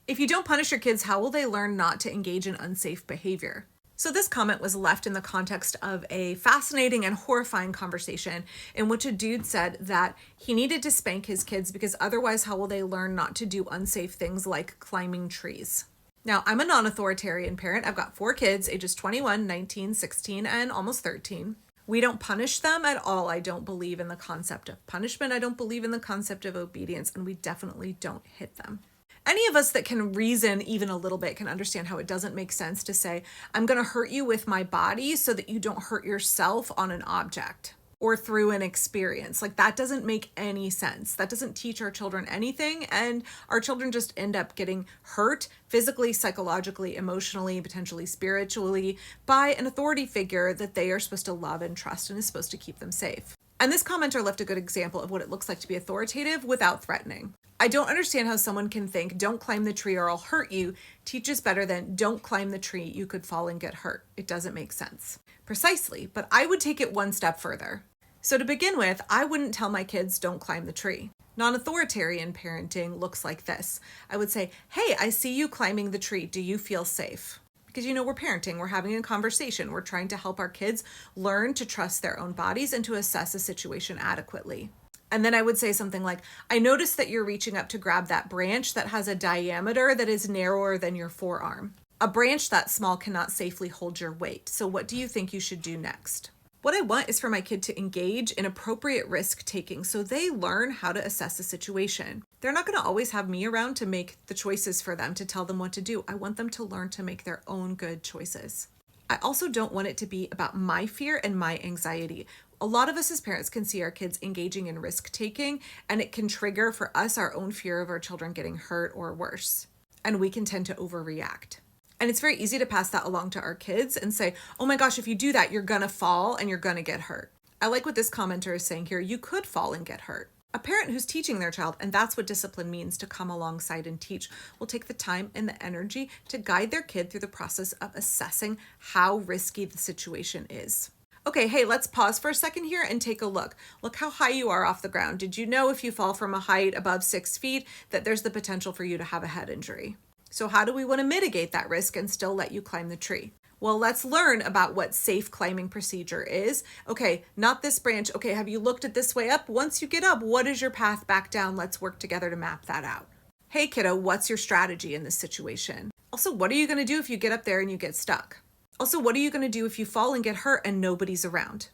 If you don't punish your kids, how will they learn not to engage in unsafe behavior? So this comment was left in the context of a fascinating and horrifying conversation in which a dude said that he needed to spank his kids because otherwise how will they learn not to do unsafe things like climbing trees? Now, I'm a non-authoritarian parent. I've got 4 kids, ages 21, 19, 16, and almost 13. We don't punish them at all. I don't believe in the concept of punishment. I don't believe in the concept of obedience, and we definitely don't hit them. Any of us that can reason even a little bit can understand how it doesn't make sense to say, I'm going to hurt you with my body so that you don't hurt yourself on an object or through an experience. Like, that doesn't make any sense. That doesn't teach our children anything. And our children just end up getting hurt physically, psychologically, emotionally, potentially spiritually by an authority figure that they are supposed to love and trust and is supposed to keep them safe. And this commenter left a good example of what it looks like to be authoritative without threatening. I don't understand how someone can think, don't climb the tree or I'll hurt you, teaches better than don't climb the tree, you could fall and get hurt. It doesn't make sense. Precisely, but I would take it one step further. So to begin with, I wouldn't tell my kids don't climb the tree. Non-authoritarian parenting looks like this. I would say, hey, I see you climbing the tree. Do you feel safe? Because, we're parenting, we're having a conversation, we're trying to help our kids learn to trust their own bodies and to assess a situation adequately. And then I would say something like, I noticed that you're reaching up to grab that branch that has a diameter that is narrower than your forearm. A branch that small cannot safely hold your weight. So what do you think you should do next? What I want is for my kid to engage in appropriate risk taking so they learn how to assess a situation. They're not going to always have me around to make the choices for them, to tell them what to do. I want them to learn to make their own good choices. I also don't want it to be about my fear and my anxiety. A lot of us as parents can see our kids engaging in risk taking, and it can trigger for us our own fear of our children getting hurt or worse. And we can tend to overreact. And it's very easy to pass that along to our kids and say, oh my gosh, if you do that, you're gonna fall and you're gonna get hurt. I like what this commenter is saying here. You could fall and get hurt. A parent who's teaching their child, and that's what discipline means, to come alongside and teach, will take the time and the energy to guide their kid through the process of assessing how risky the situation is. Okay, hey, let's pause for a second here and take a look. Look how high you are off the ground. Did you know if you fall from a height above 6 feet that there's the potential for you to have a head injury? So how do we want to mitigate that risk and still let you climb the tree? Well, let's learn about what safe climbing procedure is. Okay, not this branch. Okay, have you looked at this way up? Once you get up, what is your path back down? Let's work together to map that out. Hey kiddo, what's your strategy in this situation? Also, what are you going to do if you get up there and you get stuck? Also, what are you going to do if you fall and get hurt and nobody's around?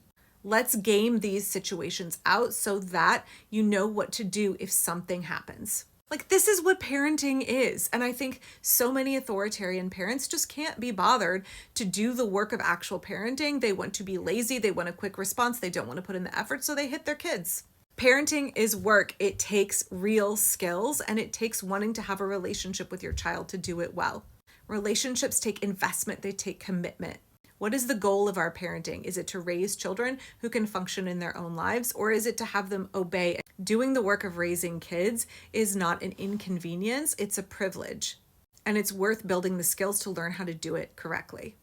Let's game these situations out so that you know what to do if something happens. Like, this is what parenting is. And I think so many authoritarian parents just can't be bothered to do the work of actual parenting. They want to be lazy. They want a quick response. They don't want to put in the effort, so they hit their kids. Parenting is work. It takes real skills, and it takes wanting to have a relationship with your child to do it well. Relationships take investment. They take commitment. What is the goal of our parenting? Is it to raise children who can function in their own lives, or is it to have them obey? Doing the work of raising kids is not an inconvenience, it's a privilege. And it's worth building the skills to learn how to do it correctly.